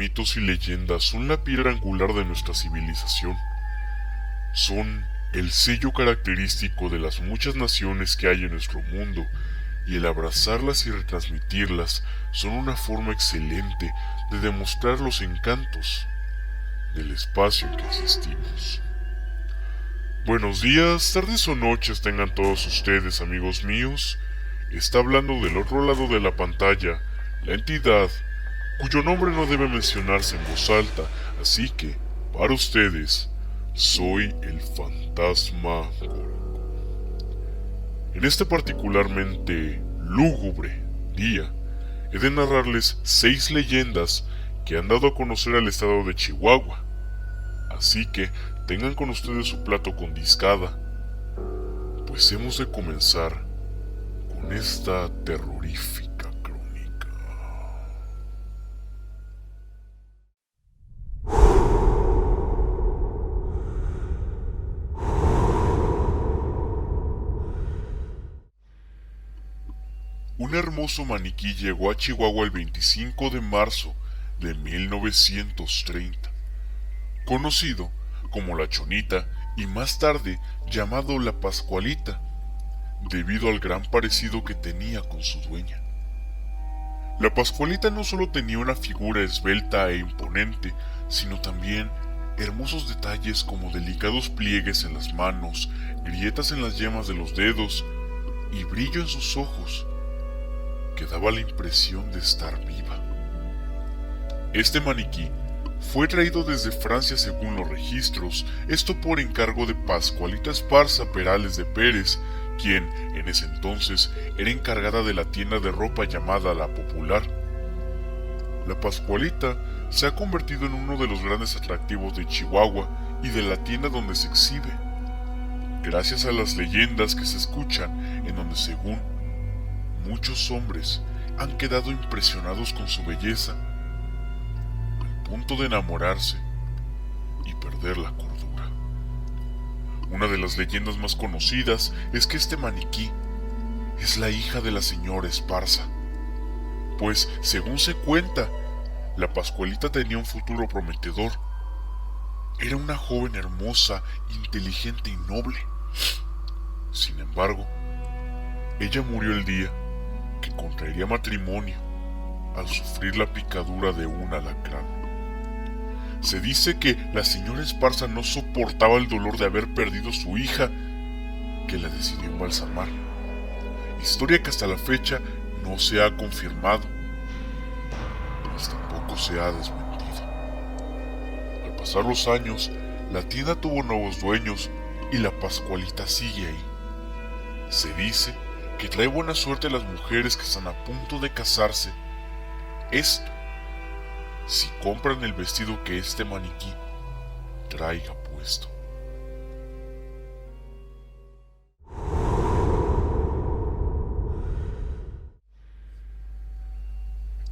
mitos y leyendas son la piedra angular de nuestra civilización. Son el sello característico de las muchas naciones que hay en nuestro mundo, y el abrazarlas y retransmitirlas son una forma excelente de demostrar los encantos del espacio en que existimos. Buenos días, tardes o noches tengan todos ustedes, amigos míos. Está hablando del otro lado de la pantalla la entidad cuyo nombre no debe mencionarse en voz alta, así que, para ustedes, soy el fantasma Gorgo. En este particularmente lúgubre día, he de narrarles 6 leyendas que han dado a conocer al estado de Chihuahua. Así que tengan con ustedes su plato con discada, pues hemos de comenzar con esta terrorífica crónica. Un hermoso maniquí llegó a Chihuahua el 25 de marzo de 1930, conocido como la Chonita y más tarde llamado la Pascualita, debido al gran parecido que tenía con su dueña. La Pascualita no solo tenía una figura esbelta e imponente, sino también hermosos detalles como delicados pliegues en las manos, grietas en las yemas de los dedos y brillo en sus ojos, que daba la impresión de estar viva. Este maniquí fue traído desde Francia según los registros, esto por encargo de Pascualita Esparza Perales de Pérez, quien en ese entonces era encargada de la tienda de ropa llamada La Popular. La Pascualita se ha convertido en uno de los grandes atractivos de Chihuahua y de la tienda donde se exhibe, gracias a las leyendas que se escuchan en donde, según muchos hombres, han quedado impresionados con su belleza, al punto de enamorarse y perder la cordura. Una de las leyendas más conocidas es que este maniquí es la hija de la señora Esparza, pues, según se cuenta, la Pascualita tenía un futuro prometedor. Era una joven hermosa, inteligente y noble. Sin embargo, ella murió el día que contraería matrimonio al sufrir la picadura de un alacrán. Se dice que la señora Esparza no soportaba el dolor de haber perdido su hija, que la decidió embalsamar, historia que hasta la fecha no se ha confirmado, pues tampoco se ha desmentido. Al pasar los años, la tienda tuvo nuevos dueños y la Pascualita sigue ahí. Se dice que trae buena suerte a las mujeres que están a punto de casarse. Esto, si compran el vestido que este maniquí traiga puesto.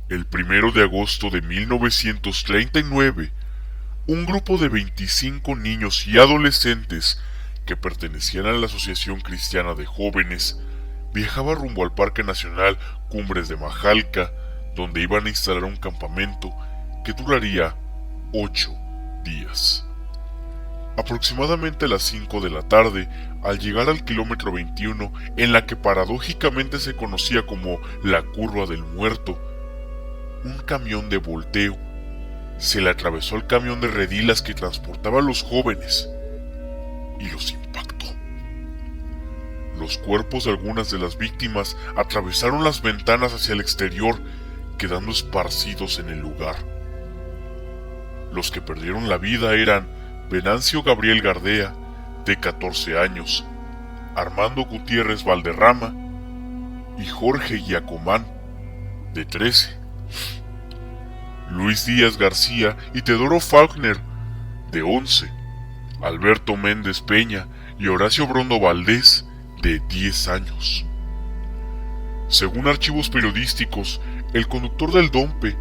El 1 de agosto de 1939, un grupo de 25 niños y adolescentes que pertenecían a la Asociación Cristiana de Jóvenes viajaba rumbo al Parque Nacional Cumbres de Majalca, donde iban a instalar un campamento que duraría 8 días. Aproximadamente a las 5 de la tarde, al llegar al kilómetro 21, en la que paradójicamente se conocía como la Curva del Muerto, un camión de volteo se le atravesó al camión de redilas que transportaba a los jóvenes y los impactó. Los cuerpos de algunas de las víctimas atravesaron las ventanas hacia el exterior, quedando esparcidos en el lugar. Los que perdieron la vida eran Venancio Gabriel Gardea, de 14 años, Armando Gutiérrez Valderrama y Jorge Giacomán, de 13. Luis Díaz García y Teodoro Faulkner, de 11. Alberto Méndez Peña y Horacio Brondo Valdés, de 10 años. Según archivos periodísticos, el conductor del Dompe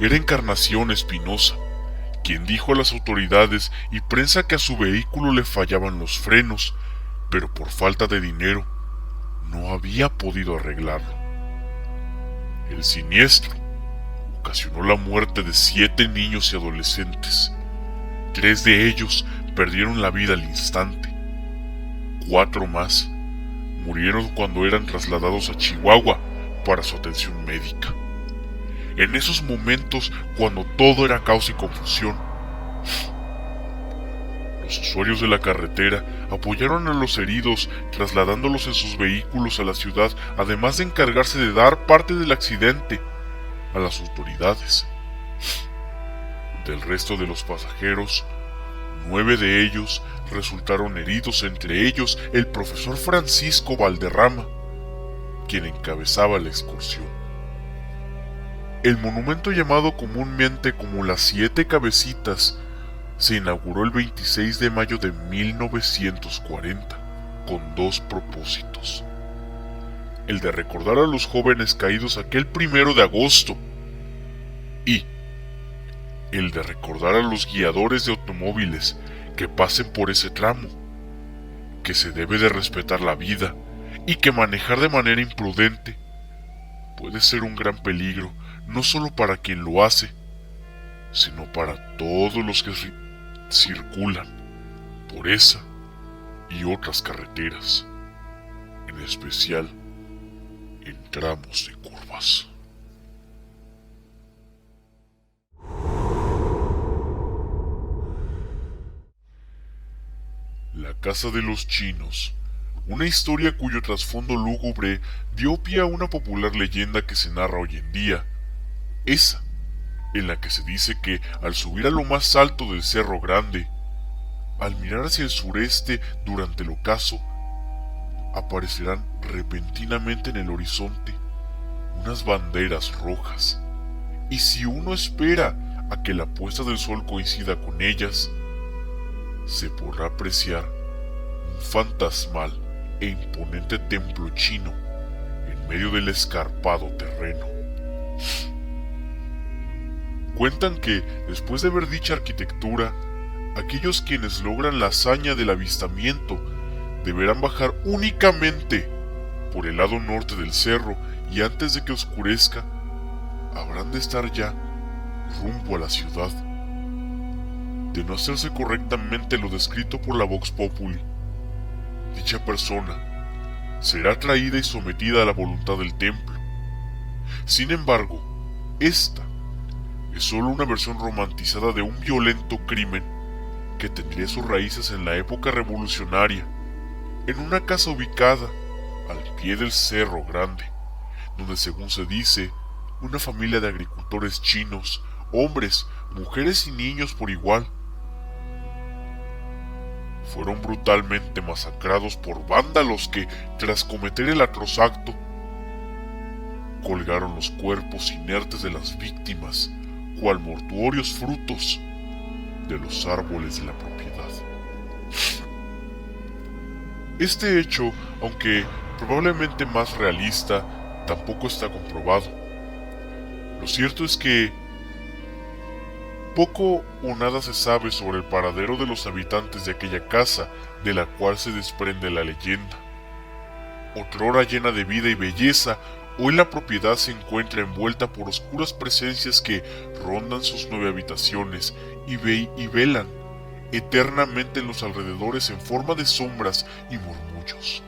era Encarnación Espinosa, quien dijo a las autoridades y prensa que a su vehículo le fallaban los frenos, pero por falta de dinero no había podido arreglarlo. El siniestro ocasionó la muerte de 7 niños y adolescentes. 3 de ellos perdieron la vida al instante. 4 más murieron cuando eran trasladados a Chihuahua para su atención médica. En esos momentos, cuando todo era caos y confusión, los usuarios de la carretera apoyaron a los heridos trasladándolos en sus vehículos a la ciudad, además de encargarse de dar parte del accidente a las autoridades. Del resto de los pasajeros, 9 de ellos resultaron heridos, entre ellos el profesor Francisco Valderrama, quien encabezaba la excursión. El monumento, llamado comúnmente como las 7 Cabecitas, se inauguró el 26 de mayo de 1940 con 2 propósitos: el de recordar a los jóvenes caídos aquel 1 de agosto y el de recordar a los guiadores de automóviles que pasen por ese tramo, que se debe de respetar la vida y que manejar de manera imprudente puede ser un gran peligro, no solo para quien lo hace, sino para todos los que circulan por esa y otras carreteras, en especial en tramos de curvas. La Casa de los Chinos, una historia cuyo trasfondo lúgubre dio pie a una popular leyenda que se narra hoy en día, esa en la que se dice que al subir a lo más alto del Cerro Grande, al mirar hacia el sureste durante el ocaso, aparecerán repentinamente en el horizonte unas banderas rojas, y si uno espera a que la puesta del sol coincida con ellas, se podrá apreciar un fantasmal e imponente templo chino en medio del escarpado terreno. Cuentan que, después de ver dicha arquitectura, aquellos quienes logran la hazaña del avistamiento deberán bajar únicamente por el lado norte del cerro, y antes de que oscurezca habrán de estar ya rumbo a la ciudad. De no hacerse correctamente lo descrito por la Vox Populi, dicha persona será traída y sometida a la voluntad del templo. Sin embargo, esta es solo una versión romantizada de un violento crimen que tendría sus raíces en la época revolucionaria, en una casa ubicada al pie del Cerro Grande, donde, según se dice, una familia de agricultores chinos, hombres, mujeres y niños por igual, fueron brutalmente masacrados por vándalos que, tras cometer el atroz acto, colgaron los cuerpos inertes de las víctimas cual mortuorios frutos de los árboles de la propiedad. Este hecho, aunque probablemente más realista, tampoco está comprobado. Lo cierto es que poco o nada se sabe sobre el paradero de los habitantes de aquella casa, de la cual se desprende la leyenda. Otrora llena de vida y belleza, hoy la propiedad se encuentra envuelta por oscuras presencias que rondan sus 9 habitaciones y velan eternamente en los alrededores en forma de sombras y murmullos.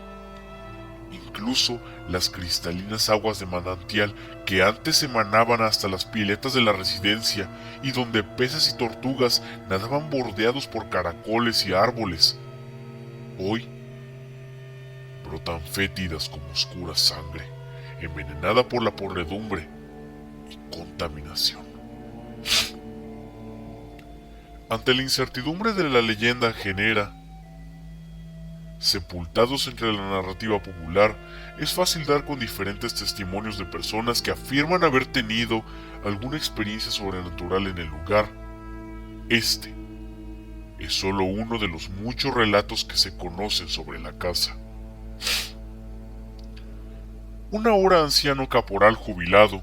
Incluso las cristalinas aguas de manantial que antes emanaban hasta las piletas de la residencia y donde peces y tortugas nadaban bordeados por caracoles y árboles, hoy brotan fétidas como oscura sangre, envenenada por la podredumbre y contaminación. Ante la incertidumbre de la leyenda genera, sepultados entre la narrativa popular, es fácil dar con diferentes testimonios de personas que afirman haber tenido alguna experiencia sobrenatural en el lugar. Este es solo uno de los muchos relatos que se conocen sobre la casa. Un ahora anciano caporal jubilado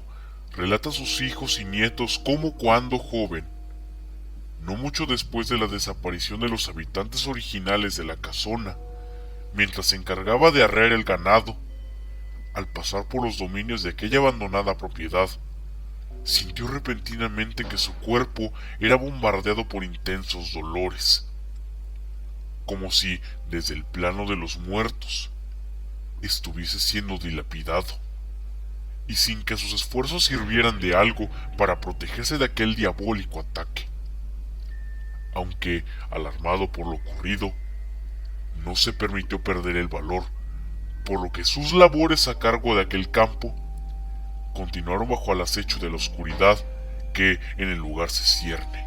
relata a sus hijos y nietos cómo, cuando joven, no mucho después de la desaparición de los habitantes originales de la casona, mientras se encargaba de arrear el ganado, al pasar por los dominios de aquella abandonada propiedad, sintió repentinamente que su cuerpo era bombardeado por intensos dolores, como si desde el plano de los muertos estuviese siendo dilapidado, y sin que sus esfuerzos sirvieran de algo para protegerse de aquel diabólico ataque. Aunque, alarmado por lo ocurrido, no se permitió perder el valor, por lo que sus labores a cargo de aquel campo continuaron bajo el acecho de la oscuridad que en el lugar se cierne.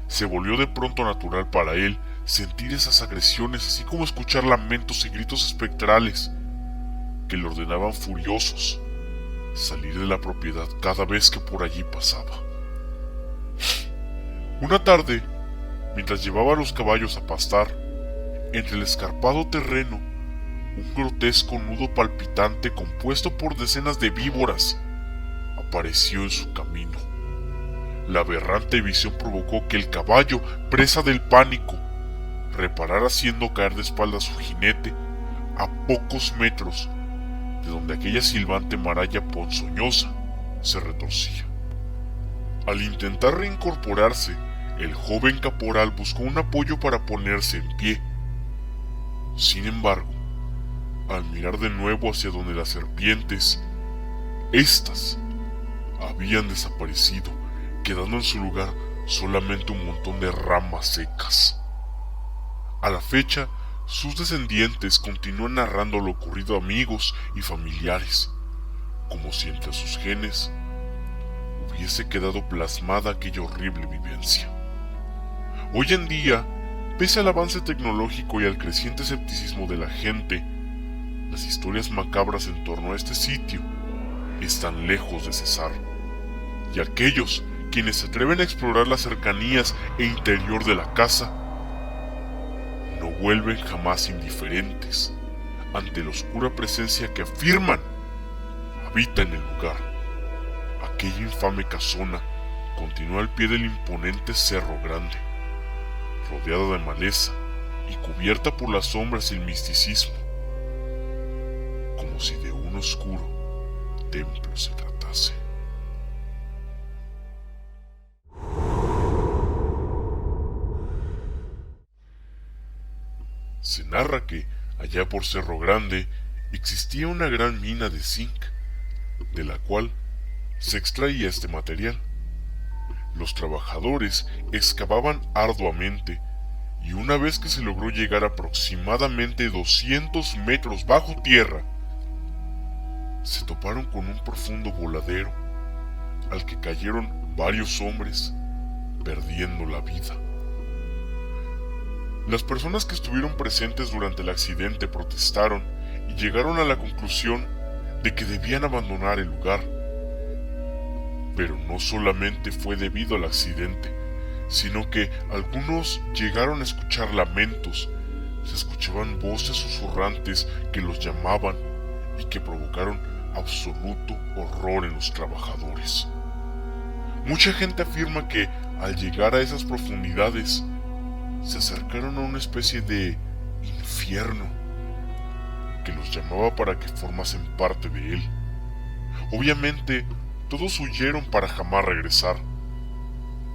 Se volvió de pronto natural para él sentir esas agresiones, así como escuchar lamentos y gritos espectrales que le ordenaban furiosos salir de la propiedad cada vez que por allí pasaba. Una tarde, mientras llevaba a los caballos a pastar, entre el escarpado terreno, un grotesco nudo palpitante compuesto por decenas de víboras apareció en su camino. La aberrante visión provocó que el caballo, presa del pánico, reparara haciendo caer de espalda a su jinete a pocos metros de donde aquella silbante maralla ponzoñosa se retorcía. Al intentar reincorporarse, el joven caporal buscó un apoyo para ponerse en pie. Sin embargo, al mirar de nuevo hacia donde las serpientes, éstas habían desaparecido, quedando en su lugar solamente un montón de ramas secas. A la fecha, sus descendientes continúan narrando lo ocurrido a amigos y familiares, como si entre sus genes hubiese quedado plasmada aquella horrible vivencia. Hoy en día, pese al avance tecnológico y al creciente escepticismo de la gente, las historias macabras en torno a este sitio están lejos de cesar, y aquellos quienes se atreven a explorar las cercanías e interior de la casa no vuelven jamás indiferentes ante la oscura presencia que afirman habita en el lugar. Aquella infame casona continúa al pie del imponente Cerro Grande, rodeada de maleza y cubierta por las sombras y el misticismo, como si de un oscuro templo se tratase. Se narra que, allá por Cerro Grande, existía una gran mina de zinc, de la cual se extraía este material. Los trabajadores excavaban arduamente, y una vez que se logró llegar aproximadamente 200 metros bajo tierra, se toparon con un profundo voladero, al que cayeron varios hombres, perdiendo la vida. Las personas que estuvieron presentes durante el accidente protestaron y llegaron a la conclusión de que debían abandonar el lugar. Pero no solamente fue debido al accidente, sino que algunos llegaron a escuchar lamentos, se escuchaban voces susurrantes que los llamaban y que provocaron absoluto horror en los trabajadores. Mucha gente afirma que al llegar a esas profundidades se acercaron a una especie de infierno que los llamaba para que formasen parte de él. Obviamente, todos huyeron para jamás regresar,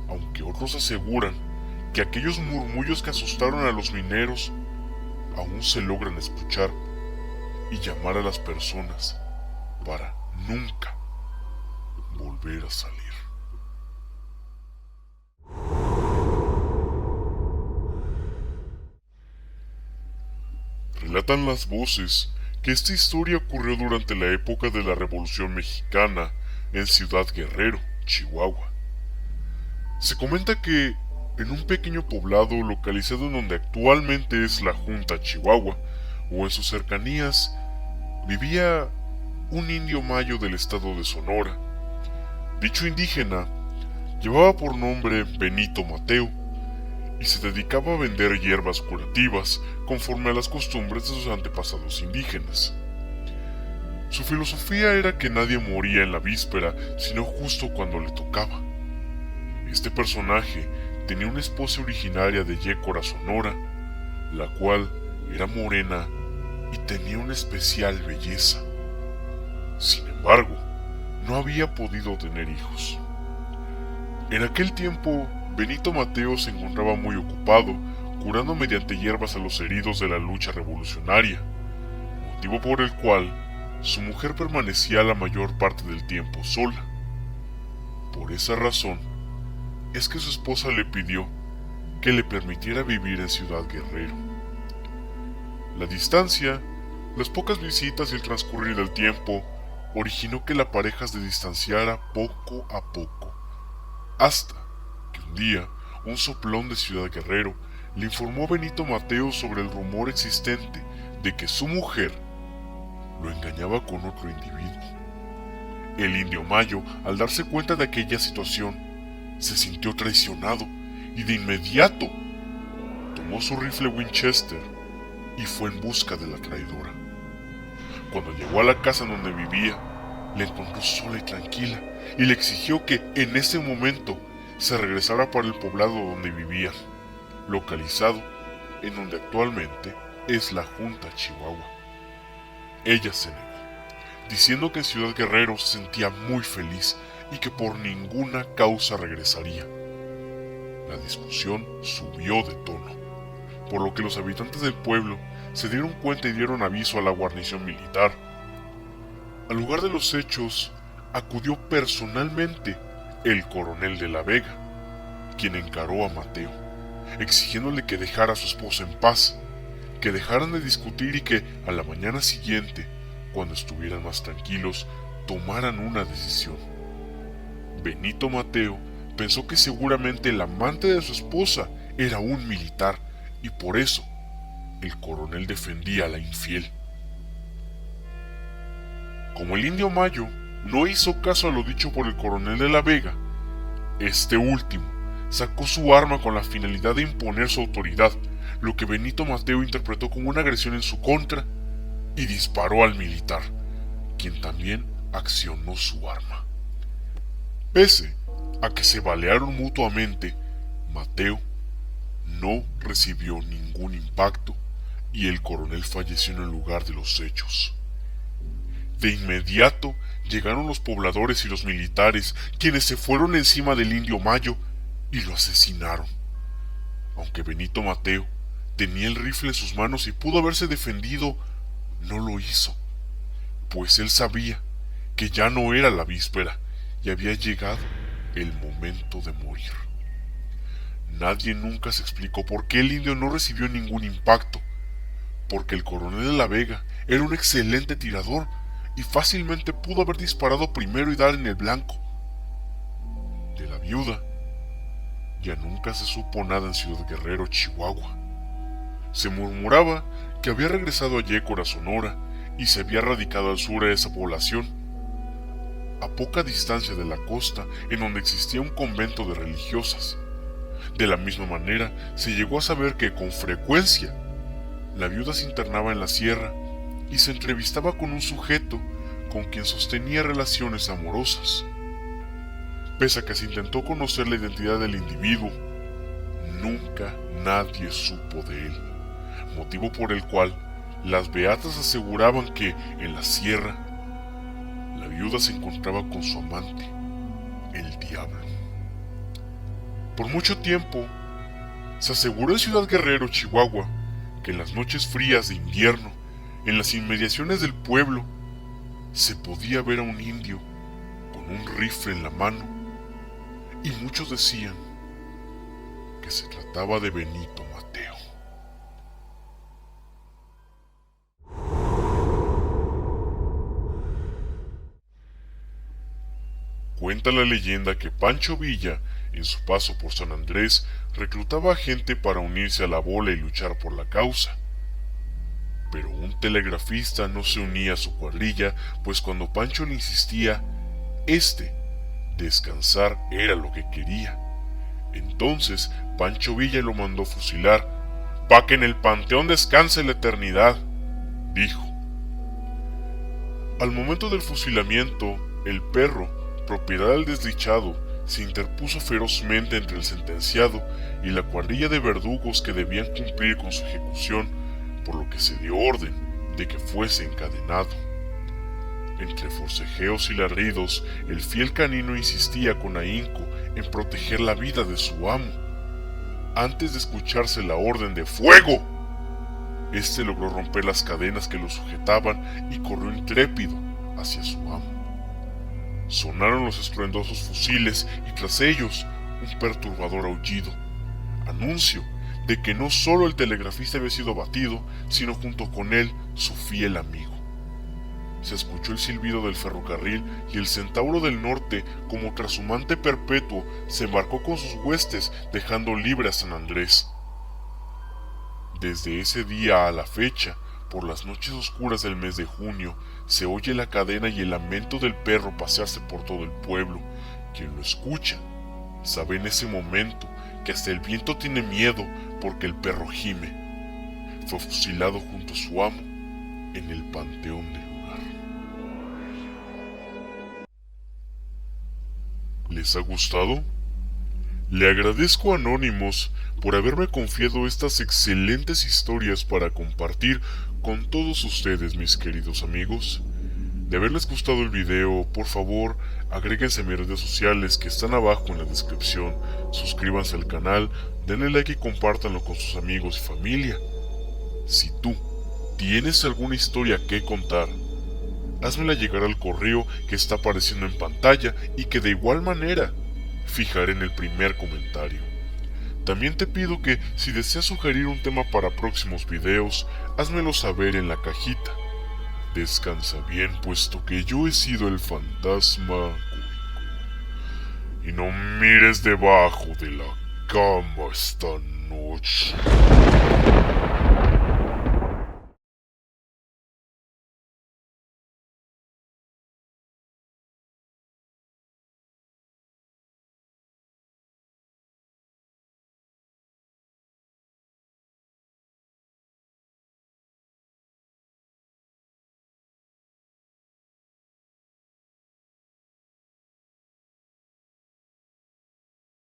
aunque otros aseguran que aquellos murmullos que asustaron a los mineros aún se logran escuchar y llamar a las personas para nunca volver a salir. Relatan las voces que esta historia ocurrió durante la época de la Revolución Mexicana en Ciudad Guerrero, Chihuahua. Se comenta que en un pequeño poblado localizado en donde actualmente es la Junta Chihuahua, o en sus cercanías, vivía un indio mayo del estado de Sonora. Dicho indígena llevaba por nombre Benito Mateo y se dedicaba a vender hierbas curativas conforme a las costumbres de sus antepasados indígenas. Su filosofía era que nadie moría en la víspera, sino justo cuando le tocaba. Este personaje tenía una esposa originaria de Yécora, Sonora, la cual era morena y tenía una especial belleza. Sin embargo, no había podido tener hijos. En aquel tiempo, Benito Mateo se encontraba muy ocupado curando mediante hierbas a los heridos de la lucha revolucionaria, motivo por el cual su mujer permanecía la mayor parte del tiempo sola. Por esa razón, es que su esposa le pidió que le permitiera vivir en Ciudad Guerrero. La distancia, las pocas visitas y el transcurrir del tiempo originó que la pareja se distanciara poco a poco, hasta que un día un soplón de Ciudad Guerrero le informó a Benito Mateo sobre el rumor existente de que su mujer lo engañaba con otro individuo. El indio Mayo, al darse cuenta de aquella situación, se sintió traicionado y de inmediato tomó su rifle Winchester y fue en busca de la traidora. Cuando llegó a la casa donde vivía, la encontró sola y tranquila y le exigió que en ese momento se regresara para el poblado donde vivía, localizado en donde actualmente es la Junta Chihuahua. Ella se negó, diciendo que en Ciudad Guerrero se sentía muy feliz y que por ninguna causa regresaría. La discusión subió de tono, por lo que los habitantes del pueblo se dieron cuenta y dieron aviso a la guarnición militar. Al lugar de los hechos acudió personalmente el coronel de la Vega, quien encaró a Mateo, exigiéndole que dejara a su esposa en paz, que dejaran de discutir y que a la mañana siguiente, cuando estuvieran más tranquilos, tomaran una decisión. Benito Mateo pensó que seguramente el amante de su esposa era un militar y por eso el coronel defendía a la infiel. Como el indio Mayo no hizo caso a lo dicho por el coronel de la Vega, este último sacó su arma con la finalidad de imponer su autoridad, lo que Benito Mateo interpretó como una agresión en su contra y disparó al militar, quien también accionó su arma. Pese a que se balearon mutuamente, Mateo no recibió ningún impacto y el coronel falleció en el lugar de los hechos. De inmediato llegaron los pobladores y los militares, quienes se fueron encima del indio Mayo y lo asesinaron. Aunque Benito Mateo tenía el rifle en sus manos y pudo haberse defendido, no lo hizo, pues él sabía que ya no era la víspera y había llegado el momento de morir. Nadie nunca se explicó por qué el indio no recibió ningún impacto, porque el coronel de la Vega era un excelente tirador y fácilmente pudo haber disparado primero y dar en el blanco. De la viuda ya nunca se supo nada en Ciudad Guerrero, Chihuahua. Se murmuraba que había regresado a Yécora, Sonora, y se había radicado al sur de esa población, a poca distancia de la costa, en donde existía un convento de religiosas. De la misma manera, se llegó a saber que con frecuencia la viuda se internaba en la sierra y se entrevistaba con un sujeto con quien sostenía relaciones amorosas. Pese a que se intentó conocer la identidad del individuo, nunca nadie supo de él, motivo por el cual las beatas aseguraban que en la sierra la viuda se encontraba con su amante, el diablo. Por mucho tiempo se aseguró en Ciudad Guerrero, Chihuahua, que en las noches frías de invierno, en las inmediaciones del pueblo, se podía ver a un indio con un rifle en la mano, y muchos decían que se trataba de Benito Mateo. Cuenta la leyenda que Pancho Villa, en su paso por San Andrés, reclutaba gente para unirse a la bola y luchar por la causa. Pero un telegrafista no se unía a su cuadrilla, pues cuando Pancho le insistía, descansar era lo que quería. Entonces Pancho Villa lo mandó fusilar, pa' que en el panteón descanse la eternidad, dijo. Al momento del fusilamiento, el perro, propiedad del desdichado, se interpuso ferozmente entre el sentenciado y la cuadrilla de verdugos que debían cumplir con su ejecución, por lo que se dio orden de que fuese encadenado. Entre forcejeos y ladridos, el fiel canino insistía con ahínco en proteger la vida de su amo. Antes de escucharse la orden de ¡fuego!, este logró romper las cadenas que lo sujetaban y corrió intrépido hacia su amo. Sonaron los estruendosos fusiles y tras ellos un perturbador aullido, anuncio de que no solo el telegrafista había sido abatido, sino junto con él su fiel amigo. Se escuchó el silbido del ferrocarril y el Centauro del Norte, como trashumante perpetuo, se embarcó con sus huestes, dejando libre a San Andrés. Desde ese día a la fecha, por las noches oscuras del mes de junio, se oye la cadena y el lamento del perro pasearse por todo el pueblo. Quien lo escucha sabe en ese momento que hasta el viento tiene miedo porque el perro gime. Fue fusilado junto a su amo en el panteón del lugar. ¿Les ha gustado? Le agradezco a Anonymous por haberme confiado estas excelentes historias para compartir con todos ustedes, mis queridos amigos. De haberles gustado el video, por favor, agréguense a mis redes sociales que están abajo en la descripción, suscríbanse al canal, denle like y compártanlo con sus amigos y familia. Si tú tienes alguna historia que contar, házmela llegar al correo que está apareciendo en pantalla y que de igual manera fijaré en el primer comentario. También te pido que si deseas sugerir un tema para próximos videos, házmelo saber en la cajita. Descansa bien, puesto que yo he sido el fantasma Cuico. Y no mires debajo de la cama esta noche.